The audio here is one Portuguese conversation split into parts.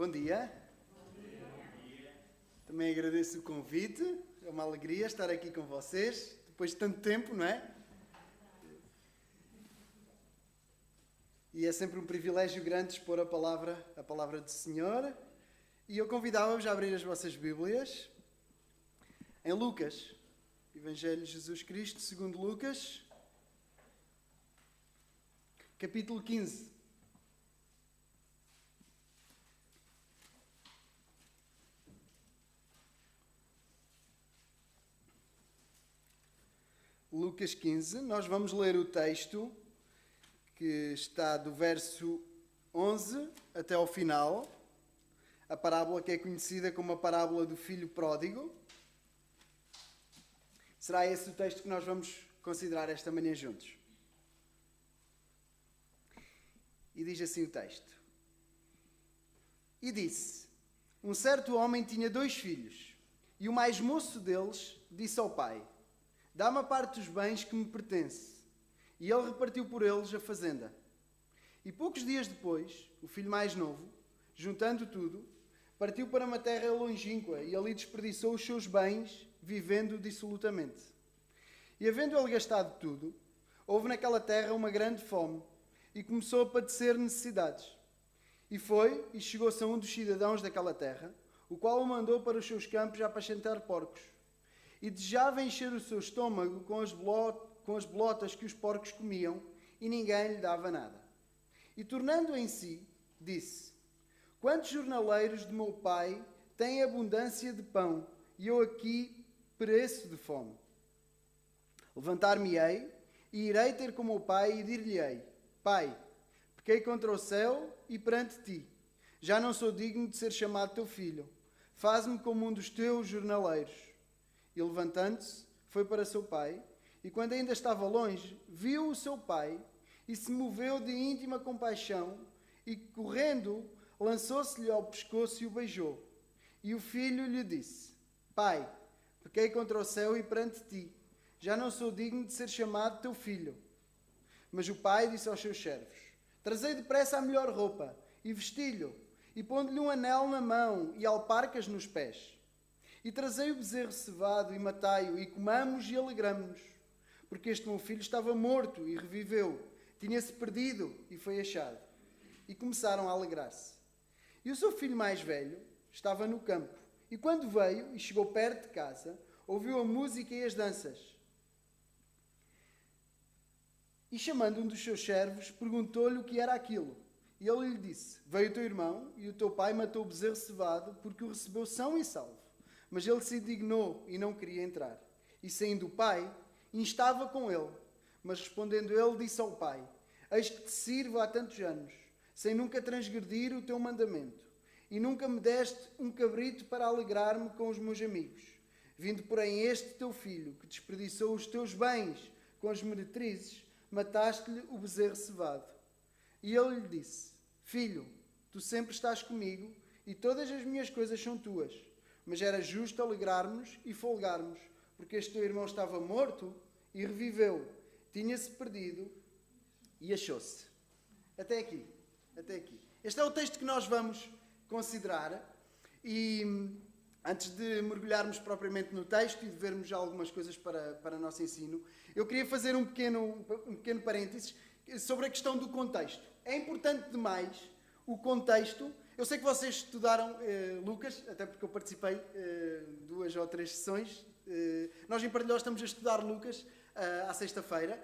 Bom dia. Também agradeço o convite. É uma alegria estar aqui com vocês, depois de tanto tempo, não é? E é sempre um privilégio grande expor a palavra do Senhor. E eu convidava-vos a abrir as vossas Bíblias em Lucas, Evangelho de Jesus Cristo, segundo Lucas, capítulo 15. Lucas 15, nós vamos ler o texto que está do verso 11 até ao final, a parábola que é conhecida como a parábola do filho pródigo. Será esse o texto que nós vamos considerar esta manhã juntos. E diz assim o texto. E disse: um certo homem tinha 2 filhos, e o mais moço deles disse ao pai: dá-me a parte dos bens que me pertence. E ele repartiu por eles a fazenda. E poucos dias depois, o filho mais novo, juntando tudo, partiu para uma terra longínqua e ali desperdiçou os seus bens, vivendo dissolutamente. E havendo ele gastado tudo, houve naquela terra uma grande fome e começou a padecer necessidades. E foi e chegou-se a um dos cidadãos daquela terra, o qual o mandou para os seus campos a apacentar porcos. E desejava encher o seu estômago com as bolotas que os porcos comiam, e ninguém lhe dava nada. E tornando em si, disse: quantos jornaleiros de meu pai têm abundância de pão, e eu aqui pereço de fome? Levantar-me-ei, e irei ter com meu pai, e dir-lhe-ei: pai, pequei contra o céu e perante ti. Já não sou digno de ser chamado teu filho. Faz-me como um dos teus jornaleiros. E levantando-se, foi para seu pai, e quando ainda estava longe, viu o seu pai, e se moveu de íntima compaixão, e correndo, lançou-se-lhe ao pescoço e o beijou. E o filho lhe disse: pai, pequei contra o céu e perante ti, já não sou digno de ser chamado teu filho. Mas o pai disse aos seus servos: trazei depressa a melhor roupa, e vesti-lhe, e pondo-lhe um anel na mão, e alparcas nos pés. E trazei o bezerro cevado, e matai-o, e comamos e alegramo-nos. Porque este meu filho estava morto e reviveu, tinha-se perdido e foi achado. E começaram a alegrar-se. E o seu filho mais velho estava no campo, e quando veio e chegou perto de casa, ouviu a música e as danças. E chamando um dos seus servos, perguntou-lhe o que era aquilo. E ele lhe disse: veio o teu irmão, e o teu pai matou o bezerro cevado, porque o recebeu são e salvo. Mas ele se indignou e não queria entrar. E saindo o pai, instava com ele. Mas respondendo ele, disse ao pai: eis que te sirvo há tantos anos, sem nunca transgredir o teu mandamento. E nunca me deste um cabrito para alegrar-me com os meus amigos. Vindo, porém, este teu filho, que desperdiçou os teus bens com as meretrizes, mataste-lhe o bezerro cevado. E ele lhe disse: filho, tu sempre estás comigo, e todas as minhas coisas são tuas. Mas era justo alegrarmos e folgarmos, porque este teu irmão estava morto e reviveu, tinha-se perdido e achou-se. Até aqui. Este é o texto que nós vamos considerar. E antes de mergulharmos propriamente no texto e de vermos algumas coisas para nosso ensino, eu queria fazer um pequeno parênteses sobre a questão do contexto. É importante demais o contexto. Eu sei que vocês estudaram Lucas, até porque eu participei 2 ou 3 sessões. Nós em Partilhós estamos a estudar Lucas à sexta-feira,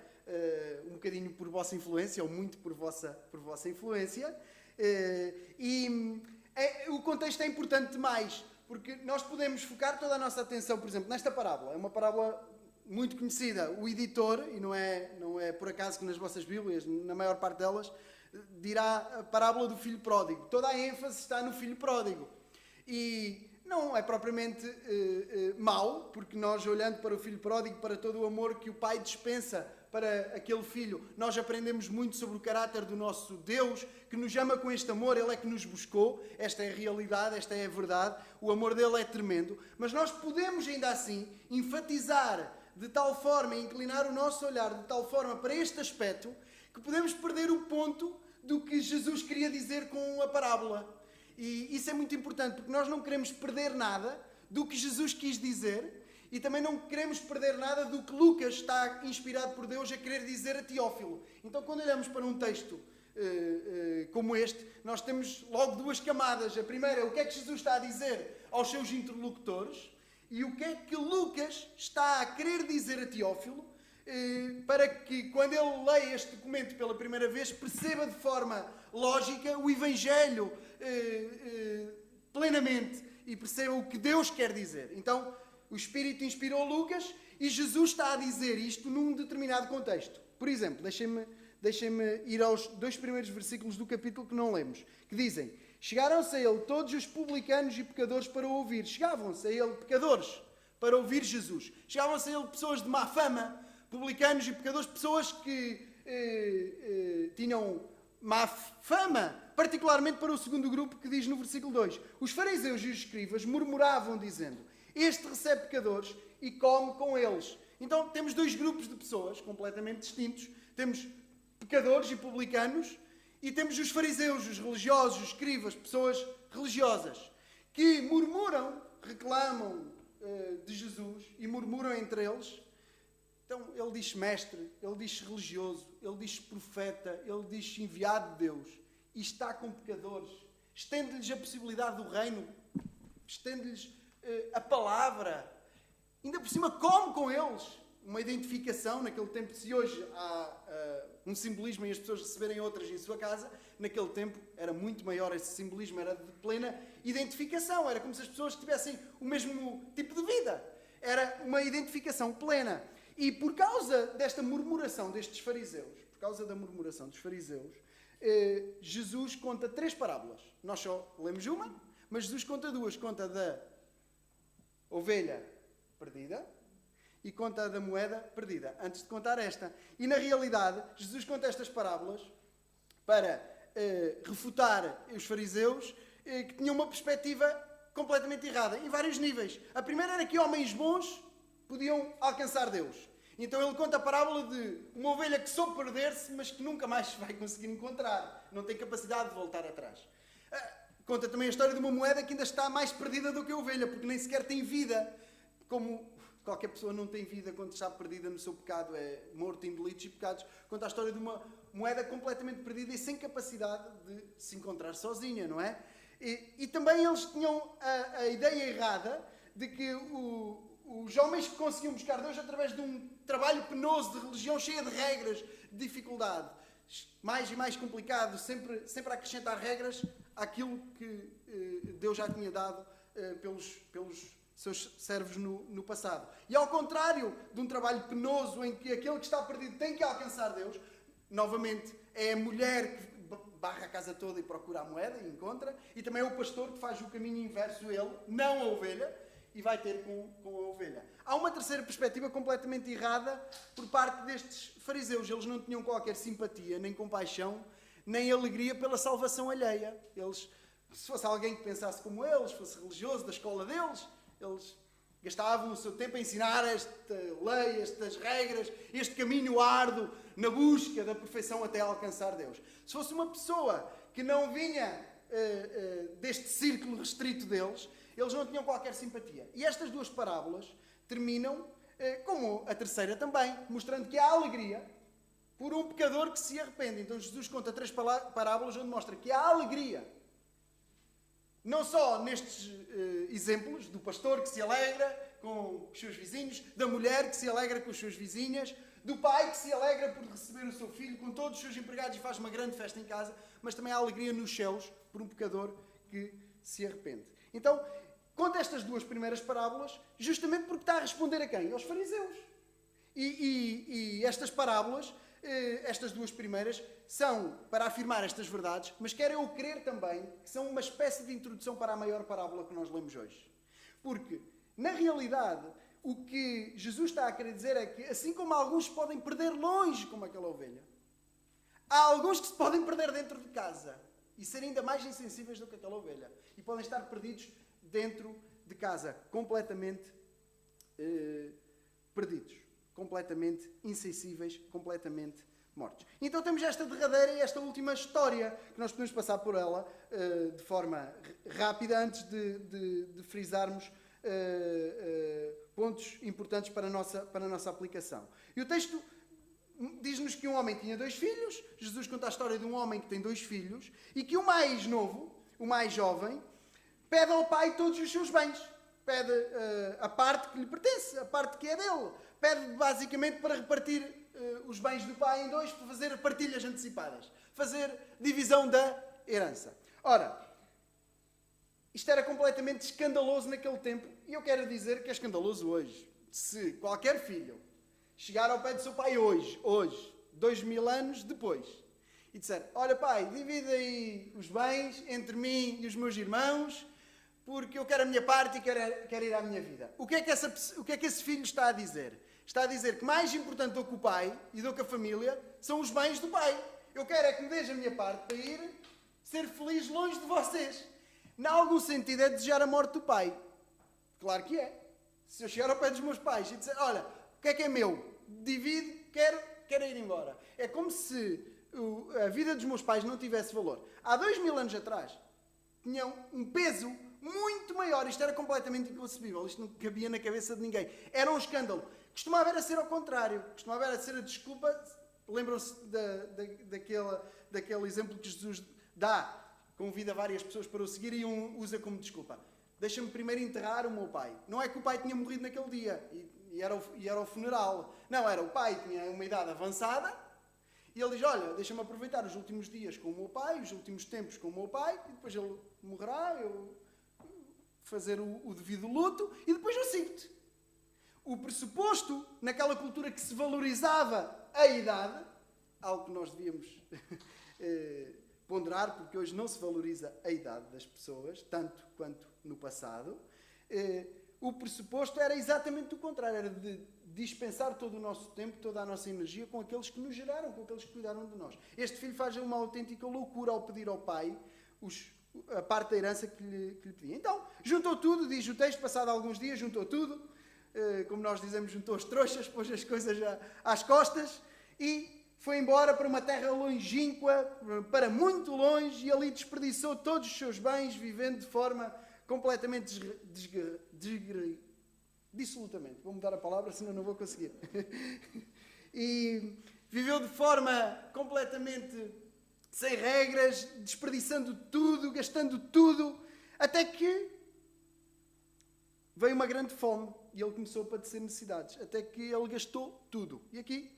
um bocadinho por vossa influência, ou muito por vossa influência. O contexto é importante demais, porque nós podemos focar toda a nossa atenção, por exemplo, nesta parábola. É uma parábola muito conhecida. O editor, e não é por acaso que nas vossas Bíblias, na maior parte delas, dirá a parábola do filho pródigo. Toda a ênfase está no filho pródigo. E não é propriamente mau, porque nós, olhando para o filho pródigo, para todo o amor que o pai dispensa para aquele filho, nós aprendemos muito sobre o caráter do nosso Deus, que nos ama com este amor. Ele é que nos buscou. Esta é a realidade, esta é a verdade. O amor dele é tremendo. Mas nós podemos, ainda assim, enfatizar de tal forma, inclinar o nosso olhar de tal forma para este aspecto, que podemos perder o ponto do que Jesus queria dizer com a parábola. E isso é muito importante, porque nós não queremos perder nada do que Jesus quis dizer e também não queremos perder nada do que Lucas está inspirado por Deus a querer dizer a Teófilo. Então, quando olhamos para um texto como este, nós temos logo duas camadas. A primeira é o que é que Jesus está a dizer aos seus interlocutores e o que é que Lucas está a querer dizer a Teófilo, para que, quando ele leia este documento pela primeira vez, perceba de forma lógica o Evangelho plenamente e perceba o que Deus quer dizer. Então, o Espírito inspirou Lucas e Jesus está a dizer isto num determinado contexto. Por exemplo, deixem-me ir aos 2 primeiros versículos do capítulo que não lemos, que dizem: chegaram-se a ele todos os publicanos e pecadores para o ouvir. Chegavam-se a ele pecadores para ouvir Jesus. Chegavam-se a ele pessoas de má fama, publicanos e pecadores, pessoas que tinham má fama, particularmente para o segundo grupo, que diz no versículo 2: os fariseus e os escribas murmuravam, dizendo: este recebe pecadores e come com eles. Então temos dois grupos de pessoas completamente distintos. Temos pecadores e publicanos e temos os fariseus, os religiosos, os escribas, pessoas religiosas, que murmuram, reclamam de Jesus e murmuram entre eles. Então ele diz mestre, ele diz religioso, ele diz profeta, ele diz enviado de Deus e está com pecadores. Estende-lhes a possibilidade do reino, estende-lhes a palavra, ainda por cima come com eles. Uma identificação, naquele tempo, se hoje há um simbolismo e as pessoas receberem outras em sua casa, naquele tempo era muito maior esse simbolismo, era de plena identificação, era como se as pessoas tivessem o mesmo tipo de vida, era uma identificação plena. E por causa desta murmuração destes fariseus, por causa da murmuração dos fariseus, Jesus conta 3 parábolas. Nós só lemos uma, mas Jesus conta 2, conta da ovelha perdida e conta da moeda perdida, antes de contar esta. E na realidade, Jesus conta estas parábolas para refutar os fariseus que tinham uma perspectiva completamente errada, em vários níveis. A primeira era que homens bons podiam alcançar Deus. Então ele conta a parábola de uma ovelha que soube perder-se, mas que nunca mais vai conseguir encontrar. Não tem capacidade de voltar atrás. Conta também a história de uma moeda que ainda está mais perdida do que a ovelha, porque nem sequer tem vida. Como qualquer pessoa não tem vida quando está perdida no seu pecado, é morto em delitos e pecados. Conta a história de uma moeda completamente perdida e sem capacidade de se encontrar sozinha, não é? E também eles tinham a ideia errada de que os homens que conseguiam buscar Deus através de um trabalho penoso de religião cheia de regras, de dificuldade, mais e mais complicado, sempre a acrescentar regras àquilo que Deus já tinha dado pelos seus servos no passado. E ao contrário de um trabalho penoso em que aquele que está perdido tem que alcançar Deus, novamente é a mulher que barra a casa toda e procura a moeda e encontra, e também é o pastor que faz o caminho inverso, ele, não a ovelha, e vai ter com a ovelha. Há uma terceira perspectiva completamente errada por parte destes fariseus. Eles não tinham qualquer simpatia, nem compaixão, nem alegria pela salvação alheia. Eles, se fosse alguém que pensasse como eles, fosse religioso da escola deles, eles gastavam o seu tempo a ensinar esta lei, estas regras, este caminho árduo na busca da perfeição até alcançar Deus. Se fosse uma pessoa que não vinha deste círculo restrito deles, eles não tinham qualquer simpatia. E estas 2 parábolas terminam, como a terceira também, mostrando que há alegria por um pecador que se arrepende. Então Jesus conta 3 parábolas onde mostra que há alegria. Não só nestes exemplos do pastor que se alegra com os seus vizinhos, da mulher que se alegra com as suas vizinhas, do pai que se alegra por receber o seu filho com todos os seus empregados e faz uma grande festa em casa, mas também há alegria nos céus por um pecador que se arrepende. Então, conta estas 2 primeiras parábolas justamente porque está a responder a quem? Aos fariseus. E estas parábolas, estas 2 primeiras, são para afirmar estas verdades, mas quero eu crer também que são uma espécie de introdução para a maior parábola que nós lemos hoje. Porque, na realidade, o que Jesus está a querer dizer é que, assim como alguns se podem perder longe, como aquela ovelha, há alguns que se podem perder dentro de casa e ser ainda mais insensíveis do que aquela ovelha. E podem estar perdidos dentro de casa, completamente perdidos, completamente insensíveis, completamente mortos. Então temos esta derradeira e esta última história, que nós podemos passar por ela de forma rápida, antes de frisarmos pontos importantes para a nossa aplicação. E o texto diz-nos que um homem tinha 2 filhos. Jesus conta a história de um homem que tem 2 filhos e que o mais novo, o mais jovem, pede ao pai todos os seus bens. Pede a parte que lhe pertence, a parte que é dele. Pede basicamente para repartir os bens do pai em 2, para fazer partilhas antecipadas. Fazer divisão da herança. Ora, isto era completamente escandaloso naquele tempo. E eu quero dizer que é escandaloso hoje. Se qualquer filho chegar ao pé do seu pai hoje, 2000 anos depois, e disser: olha pai, divide aí os bens entre mim e os meus irmãos, porque eu quero a minha parte e quero ir à minha vida. O que é que esse filho está a dizer? Está a dizer que mais importante do que o pai e do que a família são os bens do pai. Eu quero é que me deixe a minha parte para ir ser feliz longe de vocês. Em algum sentido é desejar a morte do pai. Claro que é. Se eu chegar ao pé dos meus pais e dizer: olha, o que é meu? Divide, quero ir embora. É como se a vida dos meus pais não tivesse valor. Há 2000 anos atrás, tinham um peso muito maior. Isto era completamente inconcebível. Isto não cabia na cabeça de ninguém. Era um escândalo. Costumava era ser ao contrário. Costumava era ser a desculpa. Lembram-se daquele exemplo que Jesus dá? Convida várias pessoas para o seguir e um usa como desculpa: deixa-me primeiro enterrar o meu pai. Não é que o pai tinha morrido naquele dia e era o funeral. Não, era o pai, tinha uma idade avançada, e ele diz: olha, deixa-me aproveitar os últimos dias com o meu pai, os últimos tempos com o meu pai, e depois ele morrerá, eu fazer o devido luto, e depois eu sigo-te. O pressuposto, naquela cultura que se valorizava a idade, algo que nós devíamos ponderar, porque hoje não se valoriza a idade das pessoas, tanto quanto no passado, o pressuposto era exatamente o contrário, era de dispensar todo o nosso tempo, toda a nossa energia com aqueles que nos geraram, com aqueles que cuidaram de nós. Este filho faz uma autêntica loucura ao pedir ao pai a parte da herança que lhe pedia. Então, juntou tudo, diz o texto, passado alguns dias, juntou tudo, como nós dizemos, juntou as trouxas, pôs as coisas às costas e foi embora para uma terra longínqua, para muito longe, e ali desperdiçou todos os seus bens, vivendo de forma completamente dissolutamente. Vou mudar a palavra, senão não vou conseguir. E viveu de forma completamente sem regras, desperdiçando tudo, gastando tudo, até que veio uma grande fome e ele começou a padecer necessidades, até que ele gastou tudo. E aqui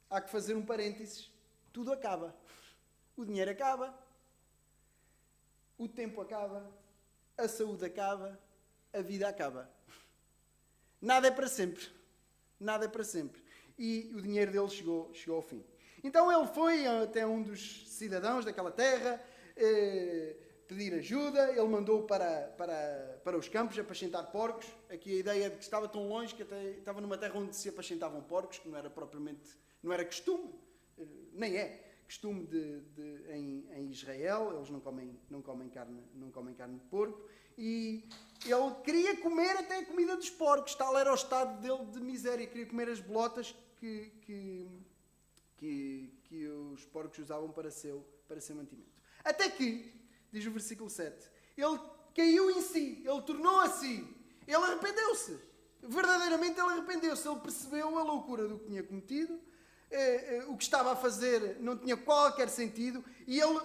há que fazer um parênteses: tudo acaba. O dinheiro acaba, o tempo acaba, a saúde acaba, a vida acaba. Nada é para sempre. Nada é para sempre. E o dinheiro dele chegou ao fim. Então ele foi até um dos cidadãos daquela terra pedir ajuda. Ele mandou para os campos apacentar porcos. Aqui a ideia de que estava tão longe que até estava numa terra onde se apacentavam porcos, que não era propriamente, não era costume, nem é costume em Israel. Eles não comem carne de porco. E ele queria comer até a comida dos porcos. Tal era o estado dele de miséria. Queria comer as bolotas que os porcos usavam para seu mantimento. Até que, diz o versículo 7, ele caiu em si, ele tornou a si, ele arrependeu-se. Verdadeiramente ele arrependeu-se. Ele percebeu a loucura do que tinha cometido, o que estava a fazer não tinha qualquer sentido, e ele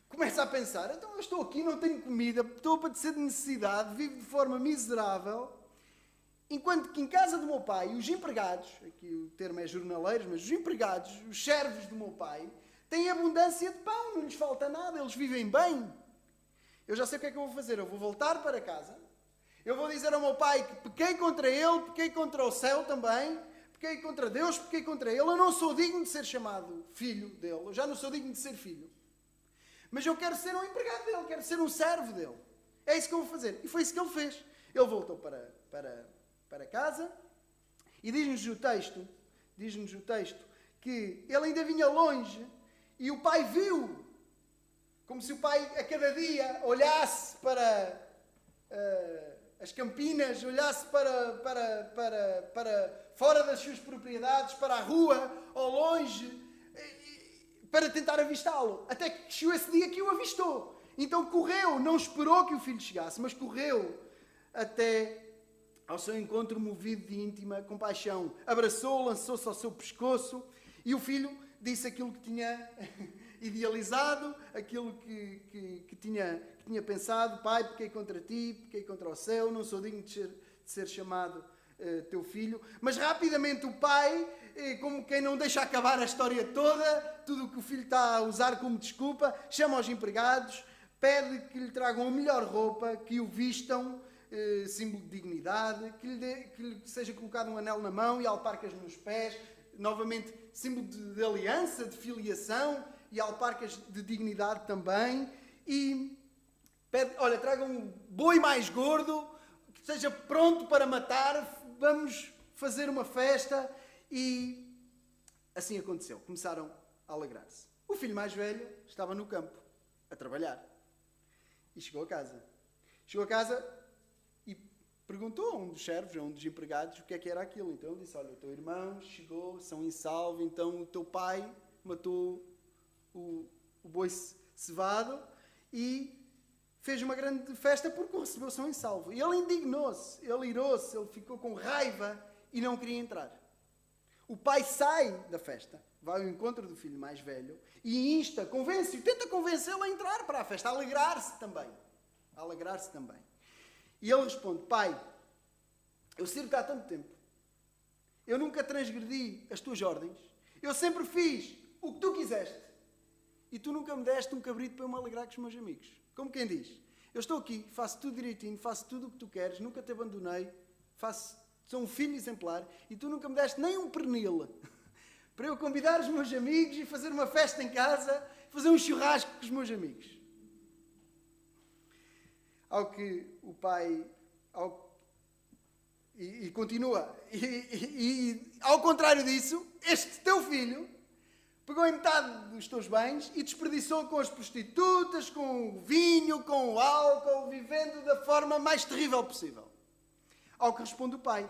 começa a pensar: então eu estou aqui, não tenho comida, estou a padecer de necessidade, vivo de forma miserável, enquanto que em casa do meu pai, os empregados, aqui o termo é jornaleiros, mas os empregados, os servos do meu pai, têm abundância de pão, não lhes falta nada, eles vivem bem. Eu já sei o que é que eu vou fazer. Eu vou voltar para casa, eu vou dizer ao meu pai que pequei contra ele, pequei contra o céu também, pequei contra Deus, pequei contra ele, eu não sou digno de ser chamado filho dele, eu já não sou digno de ser filho. Mas eu quero ser um empregado dele, quero ser um servo dele. É isso que eu vou fazer. E foi isso que ele fez. Ele voltou para casa e diz-nos o texto que ele ainda vinha longe e o pai viu, como se o pai a cada dia olhasse para as campinas, olhasse para fora das suas propriedades, para a rua, ao longe, para tentar avistá-lo. Até que chegou esse dia que o avistou. Então correu, não esperou que o filho chegasse, mas correu até ao seu encontro movido de íntima compaixão. Abraçou-o, lançou-se ao seu pescoço e o filho disse aquilo que tinha idealizado, aquilo que tinha pensado. Pai, pequei contra ti, pequei contra o céu, não sou digno de ser chamado teu filho. Mas rapidamente o pai, como quem não deixa acabar a história toda, tudo o que o filho está a usar como desculpa, chama aos empregados, pede que lhe tragam a melhor roupa, que o vistam, símbolo de dignidade, que lhe seja colocado um anel na mão e alparcas nos pés, novamente símbolo de aliança, de filiação, e alparcas de dignidade também. E pede, olha, tragam um boi mais gordo, que esteja pronto para matar, vamos fazer uma festa. E assim aconteceu. Começaram a alegrar-se. O filho mais velho estava no campo, a trabalhar. E chegou a casa. Chegou a casa e perguntou a um dos servos, a um dos empregados, o que é que era aquilo. Então ele disse, olha, o teu irmão chegou, são em salvo, então o teu pai matou o boi cevado e fez uma grande festa porque o recebeu são em salvo. E ele indignou-se, ele irou-se, ele ficou com raiva e não queria entrar. O pai sai da festa, vai ao encontro do filho mais velho e insta, convence-o, tenta convencê-lo a entrar para a festa, a alegrar-se também. A alegrar-se também. E ele responde, pai, eu sirvo-te há tanto tempo, eu nunca transgredi as tuas ordens, eu sempre fiz o que tu quiseste e tu nunca me deste um cabrito para eu me alegrar com os meus amigos. Como quem diz, eu estou aqui, faço tudo direitinho, faço tudo o que tu queres, nunca te abandonei, sou um filho exemplar e tu nunca me deste nem um pernil para eu convidar os meus amigos e fazer uma festa em casa, fazer um churrasco com os meus amigos. Ao que o pai... E continua. E ao contrário disso, este teu filho pegou em metade dos teus bens e desperdiçou com as prostitutas, com o vinho, com o álcool, vivendo da forma mais terrível possível. Ao que responde o pai,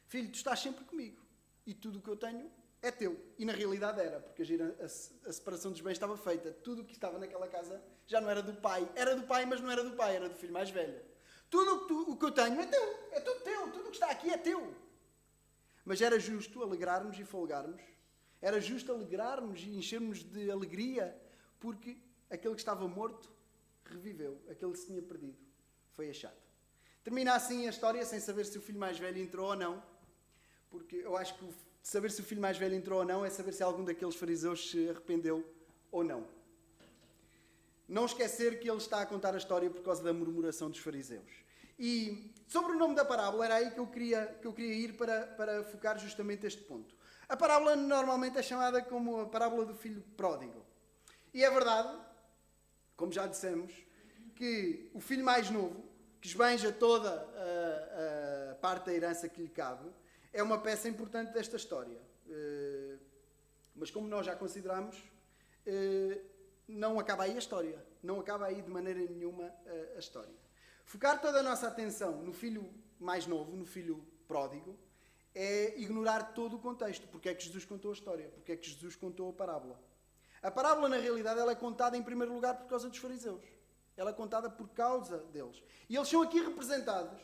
filho, tu estás sempre comigo e tudo o que eu tenho é teu. E na realidade era, porque a separação dos bens estava feita. Tudo o que estava naquela casa já não era do pai. Era do pai, mas não era do pai, era do filho mais velho. Tudo o que eu tenho é teu, é tudo teu, tudo o que está aqui é teu. Mas era justo alegrarmos e folgarmos. Era justo alegrarmos e enchermos de alegria, porque aquele que estava morto reviveu, aquele que se tinha perdido foi achado. Termina assim a história, sem saber se o filho mais velho entrou ou não, porque eu acho que saber se o filho mais velho entrou ou não é saber se algum daqueles fariseus se arrependeu ou não. Não esquecer que ele está a contar a história por causa da murmuração dos fariseus. E sobre o nome da parábola, era aí que eu queria ir para focar justamente este ponto. A parábola normalmente é chamada como a parábola do filho pródigo. E é verdade, como já dissemos, que o filho mais novo, que esbanja toda a parte da herança que lhe cabe, é uma peça importante desta história. Mas como nós já consideramos, não acaba aí a história. Não acaba aí de maneira nenhuma a história. Focar toda a nossa atenção no filho mais novo, no filho pródigo, é ignorar todo o contexto. Porque é que Jesus contou a história? Porque é que Jesus contou a parábola? A parábola, na realidade, ela é contada em primeiro lugar por causa dos fariseus. Ela é contada por causa deles. E eles são aqui representados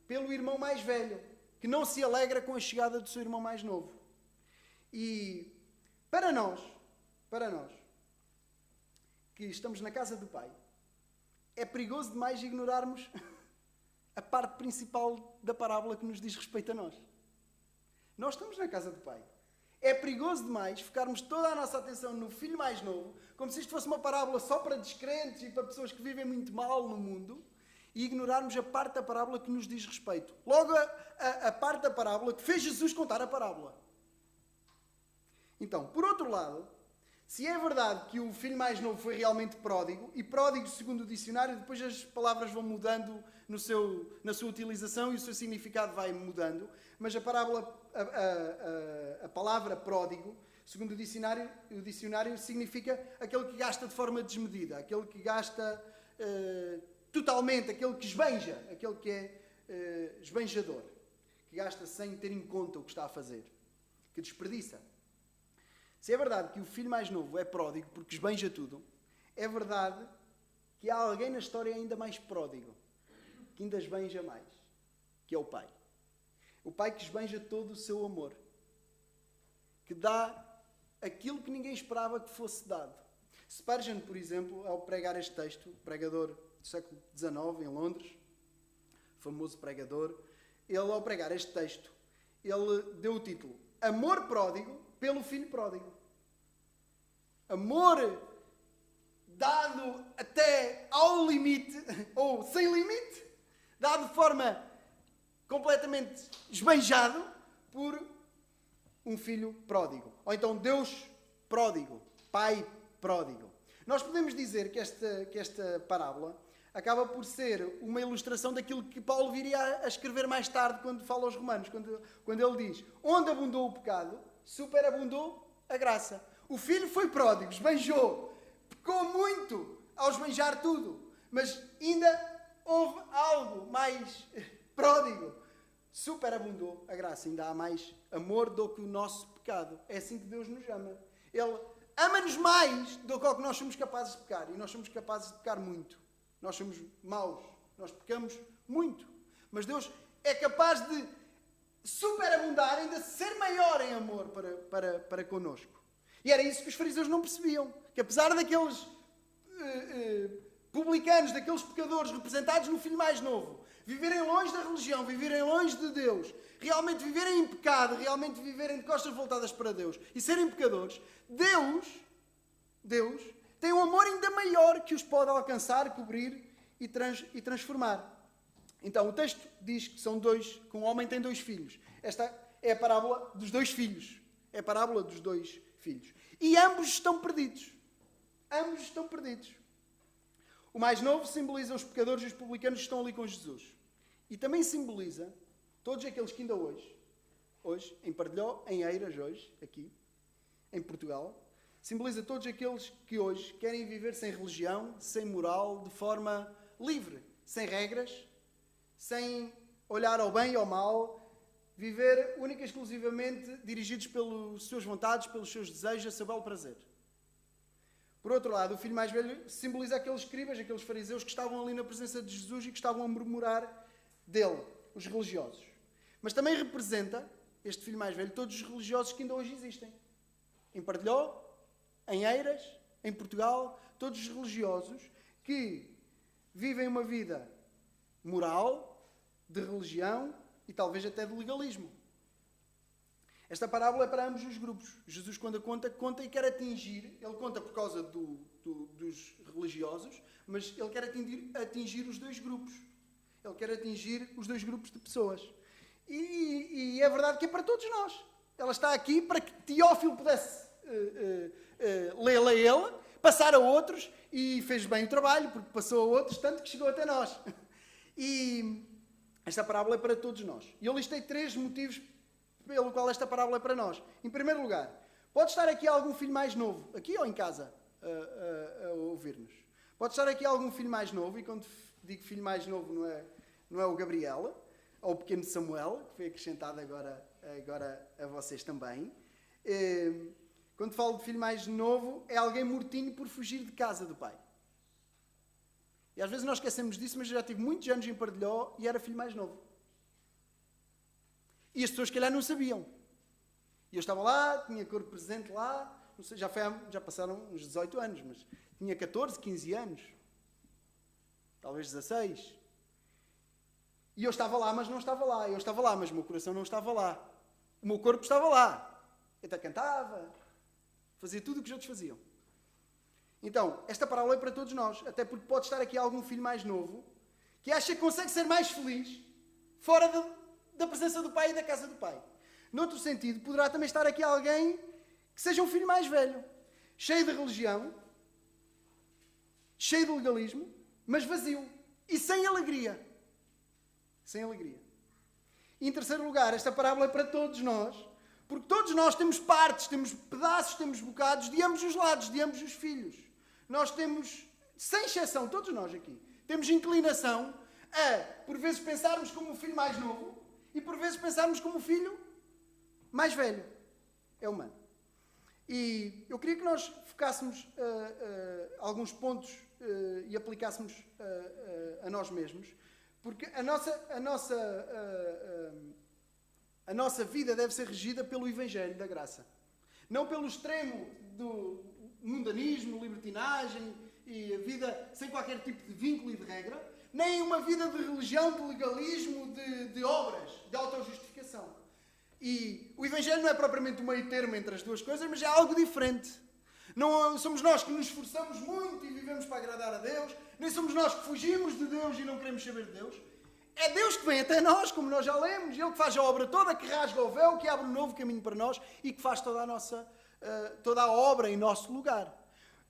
pelo irmão mais velho, que não se alegra com a chegada do seu irmão mais novo. E para nós, que estamos na casa do Pai, é perigoso demais ignorarmos a parte principal da parábola que nos diz respeito a nós. Nós estamos na casa do Pai. É perigoso demais focarmos toda a nossa atenção no filho mais novo, como se isto fosse uma parábola só para descrentes e para pessoas que vivem muito mal no mundo, e ignorarmos a parte da parábola que nos diz respeito. Logo, a parte da parábola que fez Jesus contar a parábola. Então, por outro lado, se é verdade que o filho mais novo foi realmente pródigo, e pródigo segundo o dicionário, depois as palavras vão mudando na sua utilização e o seu significado vai mudando, mas a palavra pródigo, segundo o dicionário significa aquele que gasta de forma desmedida, aquele que gasta totalmente, aquele que esbanja, aquele que é esbanjador, que gasta sem ter em conta o que está a fazer, que desperdiça. Se é verdade que o filho mais novo é pródigo porque esbanja tudo, é verdade que há alguém na história ainda mais pródigo, que ainda esbanja mais, que é o pai. O pai que esbanja todo o seu amor, que dá aquilo que ninguém esperava que fosse dado. Spurgeon, por exemplo, ao pregar este texto, pregador do século XIX em Londres, famoso pregador, ele ao pregar este texto, ele deu o título Amor Pródigo pelo Filho Pródigo. Amor dado até ao limite, ou sem limite, dado de forma completamente esbanjado por um filho pródigo. Ou então Deus pródigo, Pai pródigo. Nós podemos dizer que esta parábola acaba por ser uma ilustração daquilo que Paulo viria a escrever mais tarde quando fala aos Romanos, quando ele diz: onde abundou o pecado, superabundou a graça. O filho foi pródigo, esbanjou, pecou muito ao esbanjar tudo, mas ainda houve algo mais pródigo, superabundou a graça. Ainda há mais amor do que o nosso pecado. É assim que Deus nos ama. Ele ama-nos mais do que o que nós somos capazes de pecar. E nós somos capazes de pecar muito. Nós somos maus. Nós pecamos muito. Mas Deus é capaz de superabundar, ainda ser maior em amor para connosco. E era isso que os fariseus não percebiam. Que apesar daqueles publicanos, daqueles pecadores representados no filho mais novo, viverem longe da religião, viverem longe de Deus, realmente viverem em pecado, realmente viverem de costas voltadas para Deus e serem pecadores, Deus tem um amor ainda maior que os pode alcançar, cobrir e transformar. Então, o texto diz que que um homem tem 2 filhos. Esta é a parábola dos 2 filhos. É a parábola dos 2 filhos. E ambos estão perdidos. Ambos estão perdidos. O mais novo simboliza os pecadores e os publicanos que estão ali com Jesus. E também simboliza todos aqueles que ainda hoje, em Pardelhó, em Eiras, hoje, aqui, em Portugal, simboliza todos aqueles que hoje querem viver sem religião, sem moral, de forma livre, sem regras, sem olhar ao bem e ao mal, viver única e exclusivamente dirigidos pelas suas vontades, pelos seus desejos, a seu belo prazer. Por outro lado, o filho mais velho simboliza aqueles escribas, aqueles fariseus que estavam ali na presença de Jesus e que estavam a murmurar dele, os religiosos. Mas também representa, este filho mais velho, todos os religiosos que ainda hoje existem. Em Pardelhó, em Eiras, em Portugal, todos os religiosos que vivem uma vida moral, de religião e talvez até de legalismo. Esta parábola é para ambos os grupos. Jesus, quando a conta e quer atingir, ele conta por causa dos religiosos, mas ele quer atingir os 2 grupos. Ele quer atingir os 2 grupos de pessoas. E é verdade que é para todos nós. Ela está aqui para que Teófilo pudesse lê-la a ele, passar a outros, e fez bem o trabalho, porque passou a outros, tanto que chegou até nós. E esta parábola é para todos nós. E eu listei 3 motivos pelo qual esta parábola é para nós. Em primeiro lugar, pode estar aqui algum filho mais novo, aqui ou em casa, a ouvir-nos. Pode estar aqui algum filho mais novo, e quando digo filho mais novo não é o Gabriela, ou o pequeno Samuel, que foi acrescentado agora a vocês também. Quando falo de filho mais novo, é alguém mortinho por fugir de casa do pai. E às vezes nós esquecemos disso, mas eu já tive muitos anos em Pardelhó e era filho mais novo. E as pessoas, se calhar, não sabiam. E eu estava lá, tinha corpo presente lá, não sei, já passaram uns 18 anos, mas tinha 14, 15 anos. Talvez 16. E eu estava lá, mas não estava lá. Eu estava lá, mas o meu coração não estava lá. O meu corpo estava lá. Eu até cantava, fazia tudo o que os outros faziam. Então, esta parábola é para todos nós, até porque pode estar aqui algum filho mais novo que acha que consegue ser mais feliz fora da presença do pai e da casa do pai. Noutro sentido, poderá também estar aqui alguém que seja um filho mais velho, cheio de religião, cheio de legalismo, mas vazio e sem alegria. Sem alegria. E em terceiro lugar, esta parábola é para todos nós, porque todos nós temos partes, temos pedaços, temos bocados de ambos os lados, de ambos os filhos. Nós sem exceção, todos nós aqui, temos inclinação a, por vezes, pensarmos como o filho mais novo e, por vezes, pensarmos como o filho mais velho. É humano. E eu queria que nós focássemos alguns pontos e aplicássemos a nós mesmos, porque a nossa vida deve ser regida pelo Evangelho da Graça. Não pelo extremo do mundanismo, libertinagem e a vida sem qualquer tipo de vínculo e de regra, nem uma vida de religião, de legalismo, de obras, de autojustificação. E o Evangelho não é propriamente o meio termo entre as duas coisas, mas é algo diferente. Não somos nós que nos esforçamos muito e vivemos para agradar a Deus, nem somos nós que fugimos de Deus e não queremos saber de Deus. É Deus que vem até nós, como nós já lemos, Ele que faz a obra toda, que rasga o véu, que abre um novo caminho para nós e que faz toda a obra em nosso lugar.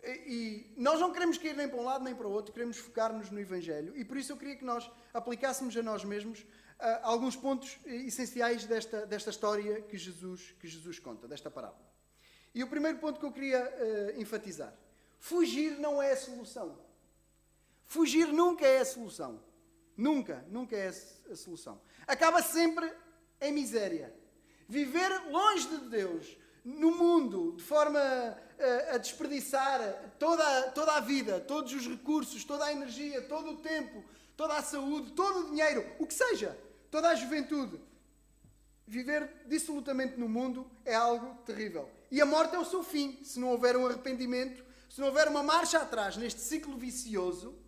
E nós não queremos cair nem para um lado nem para o outro, queremos focar-nos no Evangelho. E por isso eu queria que nós aplicássemos a nós mesmos alguns pontos essenciais desta história que Jesus conta, desta parábola. E o primeiro ponto que eu queria enfatizar: fugir não é a solução. Fugir nunca é a solução. Nunca é a solução. Acaba sempre em miséria. Viver longe de Deus, no mundo, de forma a desperdiçar toda a vida, todos os recursos, toda a energia, todo o tempo, toda a saúde, todo o dinheiro, o que seja, toda a juventude. Viver dissolutamente no mundo é algo terrível. E a morte é o seu fim, se não houver um arrependimento, se não houver uma marcha atrás neste ciclo vicioso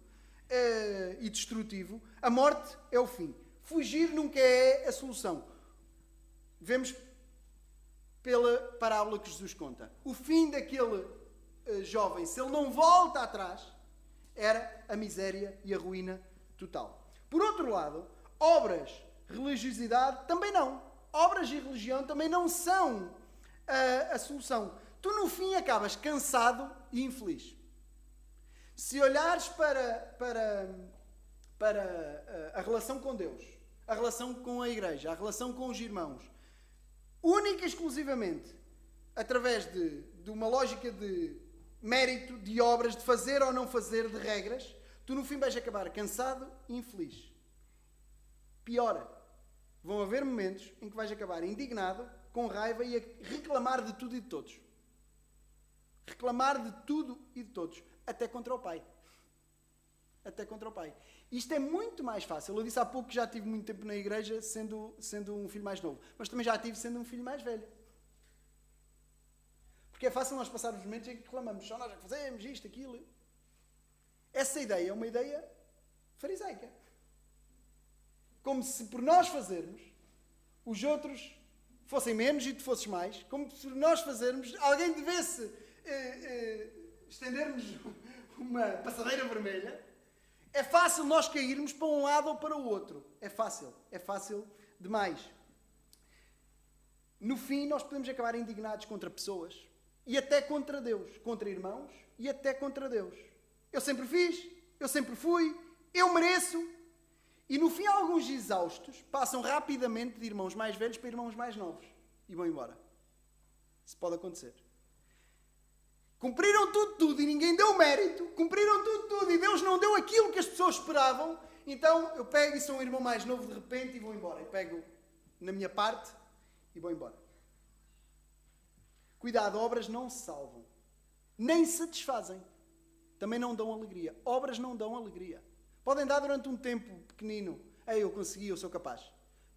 e destrutivo, a morte é o fim. Fugir nunca é a solução. Vemos pela parábola que Jesus conta. O fim daquele jovem, se ele não volta atrás, era a miséria e a ruína total. Por outro lado, obras, religiosidade, também não. Obras e religião também não são a solução. Tu, no fim, acabas cansado e infeliz. Se olhares para a relação com Deus, a relação com a igreja, a relação com os irmãos, única e exclusivamente através de uma lógica de mérito, de obras, de fazer ou não fazer, de regras, tu no fim vais acabar cansado e infeliz. Piora. Vão haver momentos em que vais acabar indignado, com raiva e a reclamar de tudo e de todos. Reclamar de tudo e de todos. Até contra o pai. Até contra o pai. Isto é muito mais fácil. Eu disse há pouco que já tive muito tempo na igreja sendo um filho mais novo. Mas também já tive sendo um filho mais velho. Porque é fácil nós passarmos os momentos em que reclamamos. Só nós é que fazemos isto, aquilo. Essa ideia é uma ideia farisaica. Como se por nós fazermos, os outros fossem menos e tu fosses mais. Como se por nós fazermos, alguém devesse estendermos uma passadeira vermelha. É fácil nós cairmos para um lado ou para o outro. É fácil demais. No fim, nós podemos acabar indignados contra pessoas e até contra Deus, contra irmãos e até contra Deus. Eu sempre fiz, eu sempre fui, eu mereço. E no fim, alguns exaustos passam rapidamente de irmãos mais velhos para irmãos mais novos e vão embora. Isso pode acontecer. Cumpriram tudo e ninguém deu mérito. Cumpriram tudo e Deus não deu aquilo que as pessoas esperavam. Então eu pego e sou um irmão mais novo de repente e vou embora. Eu pego na minha parte e vou embora. Cuidado, obras não se salvam. Nem satisfazem. Também não dão alegria. Obras não dão alegria. Podem dar durante um tempo pequenino. Ei, eu consegui, eu sou capaz.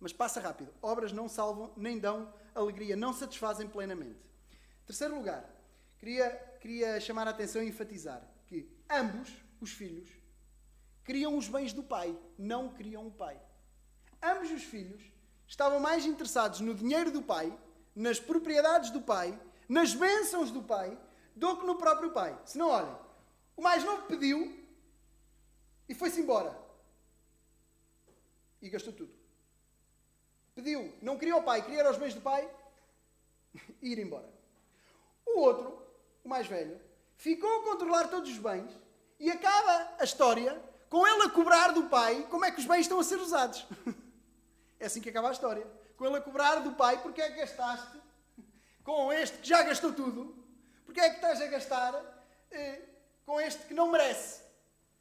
Mas passa rápido. Obras não salvam, nem dão alegria. Não satisfazem plenamente. Terceiro lugar. Queria chamar a atenção e enfatizar que ambos, os filhos, queriam os bens do pai, não queriam o pai. Ambos os filhos estavam mais interessados no dinheiro do pai, nas propriedades do pai, nas bênçãos do pai, do que no próprio pai. Se não, olhem, o mais novo pediu e foi-se embora. E gastou tudo. Pediu, não queria o pai, queria os bens do pai e ir embora. O outro, o mais velho, ficou a controlar todos os bens e acaba a história com ele a cobrar do pai como é que os bens estão a ser usados. É assim que acaba a história. Com ele a cobrar do pai porque é que gastaste com este que já gastou tudo. Porque é que estás a gastar com este que não merece.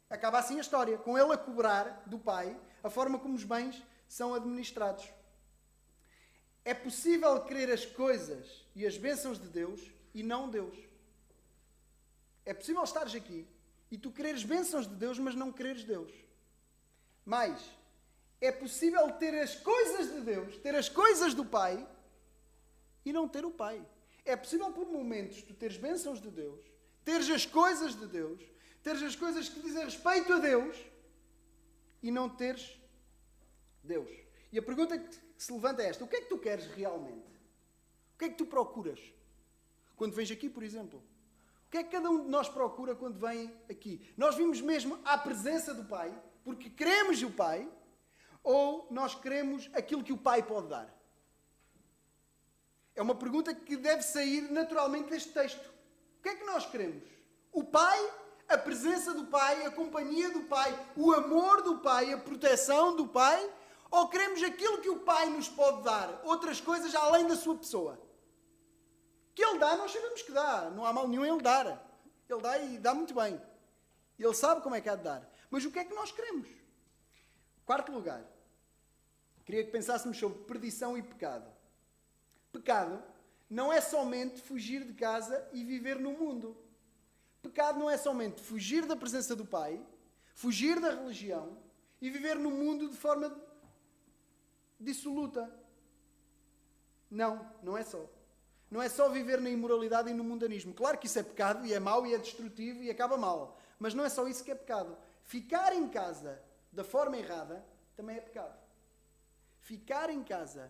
Acaba assim a história, com ele a cobrar do pai a forma como os bens são administrados. É possível querer as coisas e as bênçãos de Deus e não Deus. É possível estares aqui e tu quereres bênçãos de Deus, mas não quereres Deus. Mas é possível ter as coisas de Deus, ter as coisas do Pai e não ter o Pai. É possível por momentos tu teres bênçãos de Deus, teres as coisas de Deus, teres as coisas que dizem respeito a Deus e não teres Deus. E a pergunta que se levanta é esta: o que é que tu queres realmente? O que é que tu procuras? Quando vens aqui, por exemplo. O que é que cada um de nós procura quando vem aqui? Nós vimos mesmo à presença do Pai, porque queremos o Pai, ou nós queremos aquilo que o Pai pode dar? É uma pergunta que deve sair naturalmente deste texto. O que é que nós queremos? O Pai, a presença do Pai, a companhia do Pai, o amor do Pai, a proteção do Pai, ou queremos aquilo que o Pai nos pode dar? Outras coisas além da sua pessoa? Que Ele dá, nós sabemos que dá. Não há mal nenhum em Ele dar. Ele dá e dá muito bem. Ele sabe como é que há de dar. Mas o que é que nós queremos? Quarto lugar. Queria que pensássemos sobre perdição e pecado. Pecado não é somente fugir de casa e viver no mundo. Pecado não é somente fugir da presença do Pai, fugir da religião e viver no mundo de forma dissoluta. Não, não é só. Não é só viver na imoralidade e no mundanismo. Claro que isso é pecado e é mau e é destrutivo e acaba mal. Mas não é só isso que é pecado. Ficar em casa da forma errada também é pecado. Ficar em casa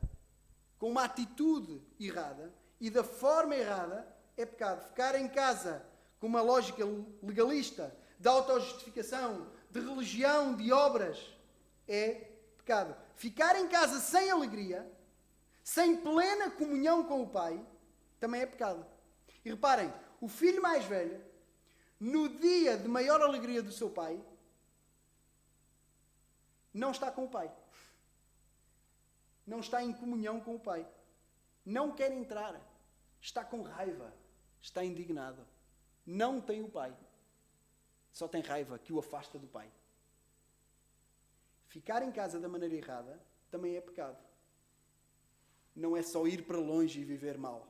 com uma atitude errada e da forma errada é pecado. Ficar em casa com uma lógica legalista, de autojustificação, de religião, de obras, é pecado. Ficar em casa sem alegria, sem plena comunhão com o Pai, também é pecado. E reparem, o filho mais velho, no dia de maior alegria do seu pai, não está com o pai. Não está em comunhão com o pai. Não quer entrar. Está com raiva. Está indignado. Não tem o pai. Só tem raiva que o afasta do pai. Ficar em casa da maneira errada também é pecado. Não é só ir para longe e viver mal.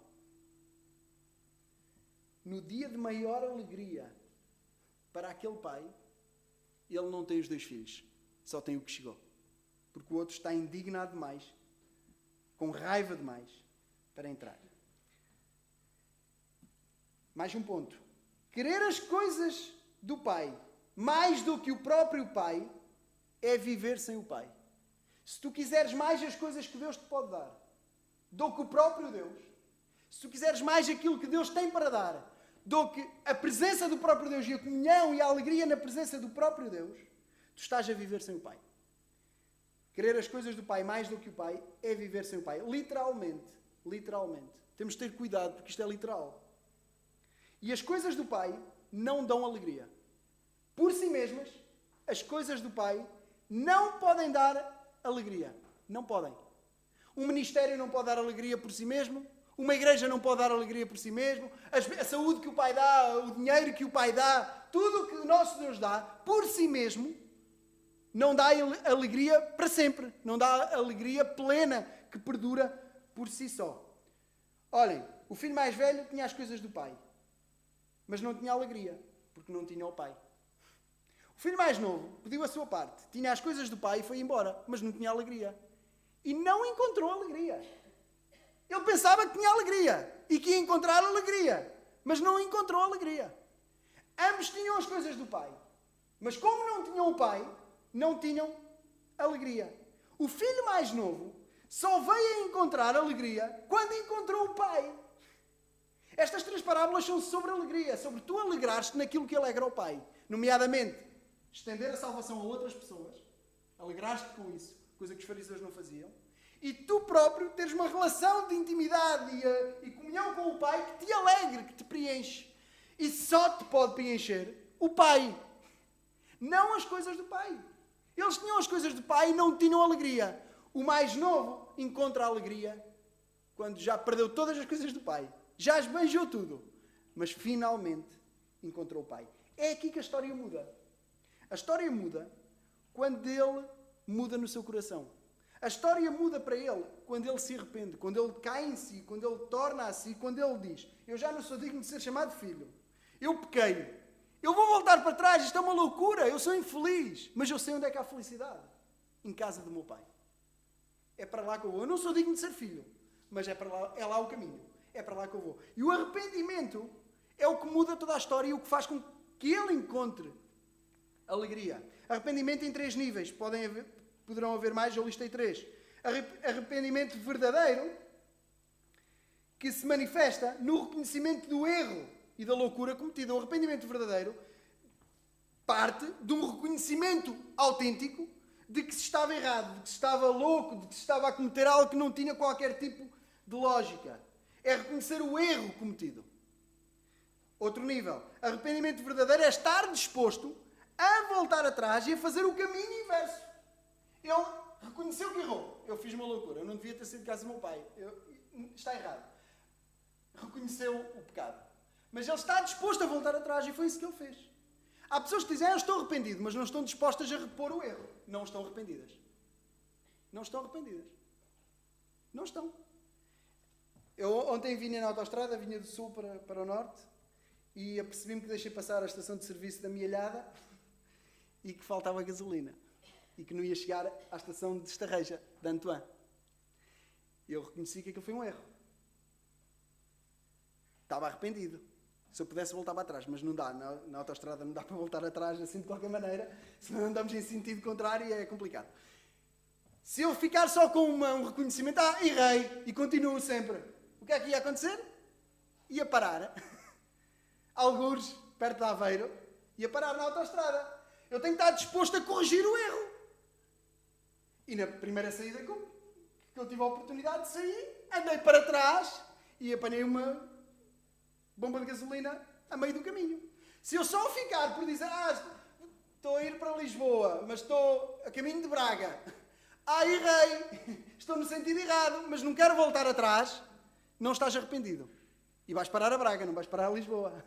No dia de maior alegria para aquele pai, ele não tem os 2 filhos. Só tem o que chegou. Porque o outro está indignado demais, com raiva demais, para entrar. Mais um ponto. Querer as coisas do Pai mais do que o próprio Pai é viver sem o Pai. Se tu quiseres mais as coisas que Deus te pode dar do que o próprio Deus, se tu quiseres mais aquilo que Deus tem para dar do que a presença do próprio Deus e a comunhão e a alegria na presença do próprio Deus, tu estás a viver sem o Pai. Querer as coisas do Pai mais do que o Pai é viver sem o Pai. Literalmente. Literalmente. Temos de ter cuidado porque isto é literal. E as coisas do Pai não dão alegria. Por si mesmas, as coisas do Pai não podem dar alegria. Não podem. Um ministério não pode dar alegria por si mesmo. Uma igreja não pode dar alegria por si mesmo. A saúde que o Pai dá, o dinheiro que o Pai dá, tudo o que o nosso Deus dá, por si mesmo, não dá alegria para sempre. Não dá alegria plena que perdura por si só. Olhem, o filho mais velho tinha as coisas do pai, mas não tinha alegria, porque não tinha o pai. O filho mais novo pediu a sua parte, tinha as coisas do pai e foi embora, mas não tinha alegria. E não encontrou alegria. Ele pensava que tinha alegria e que ia encontrar alegria, mas não encontrou alegria. Ambos tinham as coisas do pai, mas como não tinham o pai, não tinham alegria. O filho mais novo só veio a encontrar alegria quando encontrou o pai. Estas 3 parábolas são sobre alegria, sobre tu alegrares-te naquilo que alegra o Pai. Nomeadamente, estender a salvação a outras pessoas, alegrares-te com isso, coisa que os fariseus não faziam, e tu próprio teres uma relação de intimidade e comunhão com o Pai que te alegre, que te preenche. E só te pode preencher o Pai, não as coisas do Pai. Eles tinham as coisas do Pai e não tinham alegria. O mais novo encontra a alegria quando já perdeu todas as coisas do Pai. Já esbanjou tudo. Mas finalmente encontrou o Pai. É aqui que a história muda. A história muda quando ele muda no seu coração. A história muda para ele quando ele se arrepende, quando ele cai em si, quando ele torna a si, quando ele diz: eu já não sou digno de ser chamado filho. Eu pequei. Eu vou voltar para trás. Isto é uma loucura. Eu sou infeliz. Mas eu sei onde é que há felicidade. Em casa do meu pai. É para lá que eu vou. Eu não sou digno de ser filho. Mas é lá o caminho. É para lá que eu vou. E o arrependimento é o que muda toda a história e o que faz com que ele encontre alegria. Arrependimento em 3 níveis. Poderão haver mais, eu listei 3. Arrependimento verdadeiro, que se manifesta no reconhecimento do erro e da loucura cometida. O arrependimento verdadeiro parte de um reconhecimento autêntico de que se estava errado, de que se estava louco, de que se estava a cometer algo que não tinha qualquer tipo de lógica. É reconhecer o erro cometido. Outro nível. Arrependimento verdadeiro é estar disposto a voltar atrás e a fazer o caminho inverso. Ele reconheceu que errou. Eu fiz uma loucura. Eu não devia ter sido de casa do meu pai. Está errado. Reconheceu o pecado. Mas ele está disposto a voltar atrás e foi isso que ele fez. Há pessoas que dizem: eu estou arrependido, mas não estão dispostas a repor o erro. Não estão arrependidas. Não estão arrependidas. Não estão. Eu ontem vinha na autoestrada, vinha do sul para o norte, e apercebi-me que deixei passar a estação de serviço da Mielhada e que faltava gasolina. E que não ia chegar à estação de Estarreja, de Antoine. Eu reconheci que aquilo foi um erro. Estava arrependido. Se eu pudesse voltar para trás, mas não dá. Na autoestrada não dá para voltar atrás assim de qualquer maneira. Se não andamos em sentido contrário, é complicado. Se eu ficar só com um reconhecimento, errei, e continuo sempre, o que é que ia acontecer? Ia parar. Algures, perto de Aveiro, ia parar na autoestrada. Eu tenho que estar disposto a corrigir o erro. E na primeira saída que eu tive a oportunidade de sair, andei para trás e apanhei uma bomba de gasolina a meio do caminho. Se eu só ficar por dizer: estou a ir para Lisboa, mas estou a caminho de Braga. Errei. Estou no sentido errado, mas não quero voltar atrás. Não estás arrependido. E vais parar a Braga, não vais parar a Lisboa.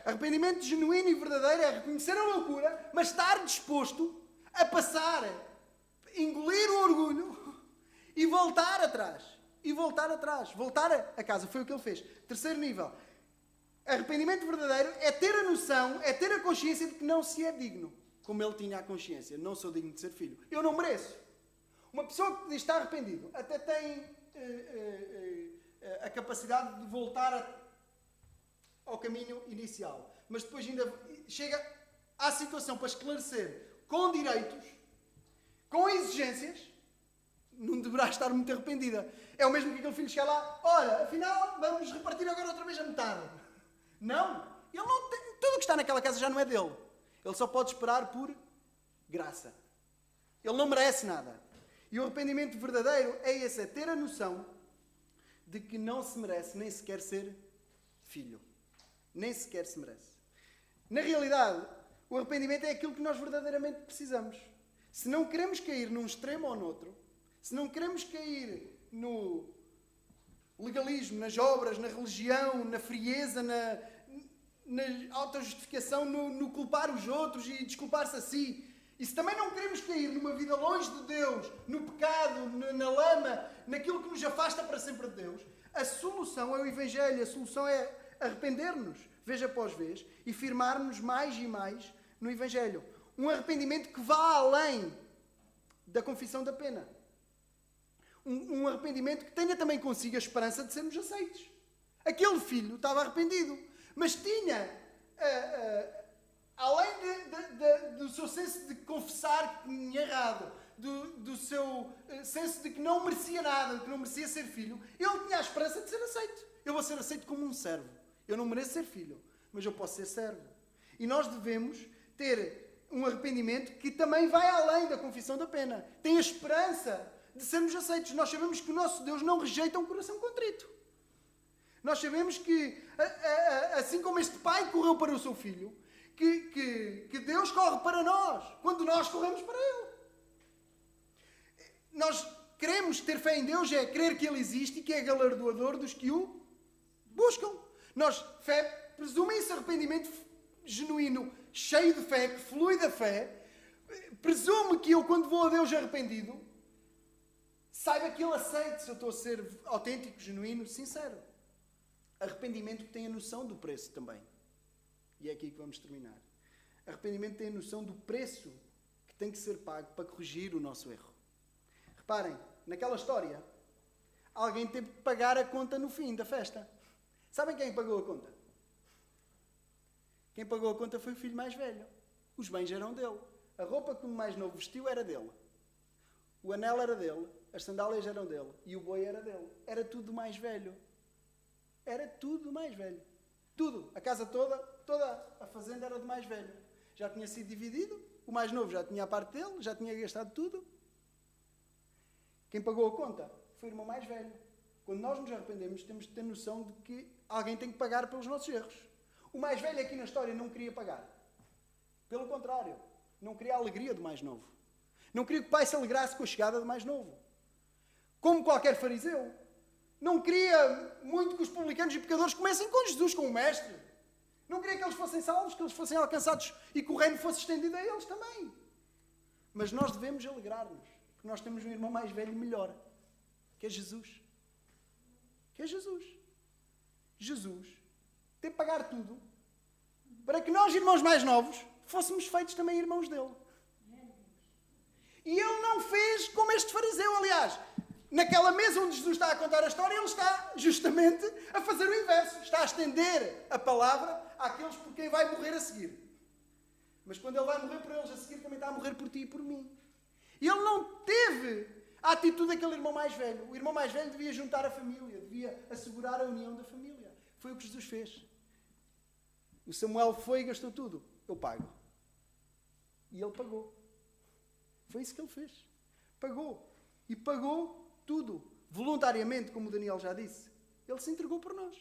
Arrependimento genuíno e verdadeiro é reconhecer a loucura, mas estar disposto a passar, engolir o orgulho e voltar atrás. E voltar atrás. Voltar a casa. Foi o que ele fez. Terceiro nível. Arrependimento verdadeiro é ter a noção, é ter a consciência de que não se é digno. Como ele tinha a consciência. Não sou digno de ser filho. Eu não mereço. Uma pessoa que diz está arrependido até tem a capacidade de voltar ao caminho inicial. Mas depois ainda chega à situação para esclarecer com direitos, com exigências, não deverá estar muito arrependida. É o mesmo que aquele filho chegar lá: olha, afinal, vamos repartir agora outra vez a metade. Não. Ele não tem, tudo o que está naquela casa já não é dele. Ele só pode esperar por graça. Ele não merece nada. E o arrependimento verdadeiro é esse, é ter a noção de que não se merece nem sequer ser filho. Nem sequer se merece. Na realidade, o arrependimento é aquilo que nós verdadeiramente precisamos. Se não queremos cair num extremo ou noutro, se não queremos cair no legalismo, nas obras, na religião, na frieza, na autojustificação, no culpar os outros e desculpar-se a si, e se também não queremos cair numa vida longe de Deus, no pecado, na lama, naquilo que nos afasta para sempre de Deus, a solução é o Evangelho, a solução é arrepender-nos, vez após vez, e firmar-nos mais e mais no Evangelho. Um arrependimento que vá além da confissão da pena. Um arrependimento que tenha também consigo a esperança de sermos aceitos. Aquele filho estava arrependido, mas tinha, além do seu senso de confessar que tinha errado, do seu senso de que não merecia nada, de que não merecia ser filho, ele tinha a esperança de ser aceito. Eu vou ser aceito como um servo. Eu não mereço ser filho, mas eu posso ser servo. E nós devemos ter um arrependimento que também vai além da confissão da pena. Tem a esperança de sermos aceitos. Nós sabemos que o nosso Deus não rejeita um coração contrito. Nós sabemos que, assim como este pai correu para o seu filho, que Deus corre para nós, quando nós corremos para Ele. Nós queremos ter fé em Deus, é crer que Ele existe e que é galardoador dos que o buscam. Fé presume esse arrependimento genuíno, cheio de fé, que flui da fé, presume que eu, quando vou a Deus arrependido, saiba que Ele aceite se eu estou a ser autêntico, genuíno, sincero. Arrependimento tem a noção do preço também. E é aqui que vamos terminar. Arrependimento tem a noção do preço que tem que ser pago para corrigir o nosso erro. Reparem, naquela história, alguém teve que pagar a conta no fim da festa. Sabem quem pagou a conta? Quem pagou a conta foi o filho mais velho. Os bens eram dele. A roupa que o mais novo vestiu era dele. O anel era dele. As sandálias eram dele. E o boi era dele. Era tudo do mais velho. Era tudo do mais velho. Tudo. A casa toda a fazenda era do mais velho. Já tinha sido dividido. O mais novo já tinha a parte dele. Já tinha gastado tudo. Quem pagou a conta foi o irmão mais velho. Quando nós nos arrependemos, temos de ter noção de que alguém tem que pagar pelos nossos erros. O mais velho aqui na história não queria pagar. Pelo contrário, não queria a alegria do mais novo. Não queria que o pai se alegrasse com a chegada do mais novo. Como qualquer fariseu. Não queria muito que os publicanos e pecadores comecem com Jesus, com o mestre. Não queria que eles fossem salvos, que eles fossem alcançados e que o reino fosse estendido a eles também. Mas nós devemos alegrar-nos, porque nós temos um irmão mais velho e melhor, que é Jesus. Que é Jesus. Jesus teve que pagar tudo para que nós, irmãos mais novos, fôssemos feitos também irmãos dele. E ele não fez como este fariseu, aliás. Naquela mesa onde Jesus está a contar a história, ele está justamente a fazer o inverso. Está a estender a palavra àqueles por quem vai morrer a seguir. Mas quando ele vai morrer por eles a seguir, também está a morrer por ti e por mim. E ele não teve a atitude daquele irmão mais velho. O irmão mais velho devia juntar a família, devia assegurar a união da família. Foi o que Jesus fez. O Samuel foi e gastou tudo. Eu pago. E ele pagou. Foi isso que ele fez. Pagou. E pagou tudo. Voluntariamente, como o Daniel já disse. Ele se entregou por nós.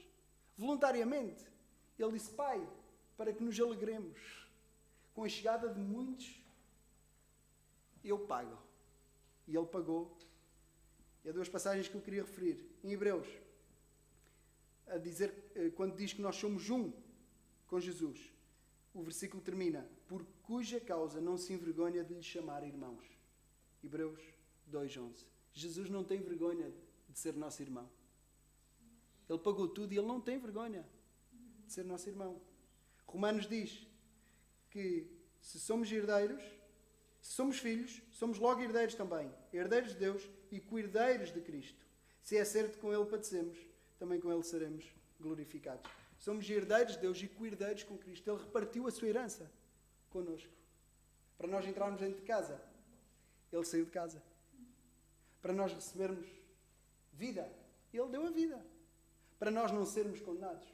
Voluntariamente. Ele disse, Pai, para que nos alegremos com a chegada de muitos, eu pago. E ele pagou. E há duas passagens que eu queria referir. Em Hebreus, a dizer, quando diz que nós somos um com Jesus, o versículo termina, por cuja causa não se envergonha de lhe chamar irmãos. Hebreus 2:11. Jesus não tem vergonha de ser nosso irmão. Ele pagou tudo e ele não tem vergonha de ser nosso irmão. Romanos diz que se somos herdeiros, se somos filhos, somos logo herdeiros também. Herdeiros de Deus e co-herdeiros de Cristo. Se é certo que com Ele padecemos, também com Ele seremos glorificados. Somos herdeiros de Deus e co-herdeiros com Cristo. Ele repartiu a sua herança connosco. Para nós entrarmos dentro de casa, Ele saiu de casa. Para nós recebermos vida, Ele deu a vida. Para nós não sermos condenados,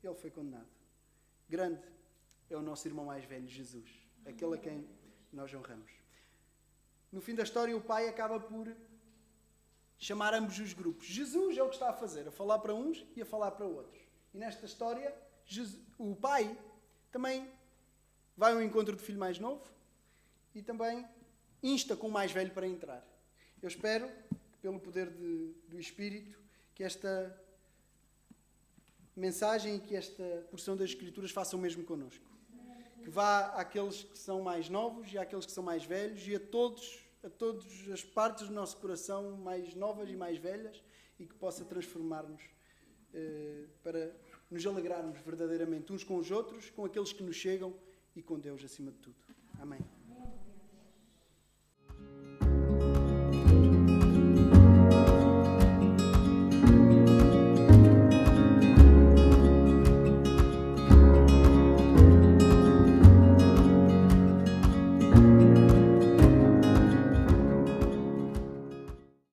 Ele foi condenado. Grande é o nosso irmão mais velho, Jesus. Aquele a quem nós honramos. No fim da história, o pai acaba por chamar ambos os grupos. Jesus é o que está a fazer, a falar para uns e a falar para outros. E nesta história, o pai também vai ao encontro do filho mais novo e também insta com o mais velho para entrar. Eu espero, pelo poder do Espírito, que esta mensagem e que esta porção das Escrituras faça o mesmo connosco. Que vá àqueles que são mais novos e àqueles que são mais velhos e a todas as partes do nosso coração mais novas e mais velhas e que possa transformar-nos para nos alegrarmos verdadeiramente uns com os outros, com aqueles que nos chegam e com Deus acima de tudo. Amém.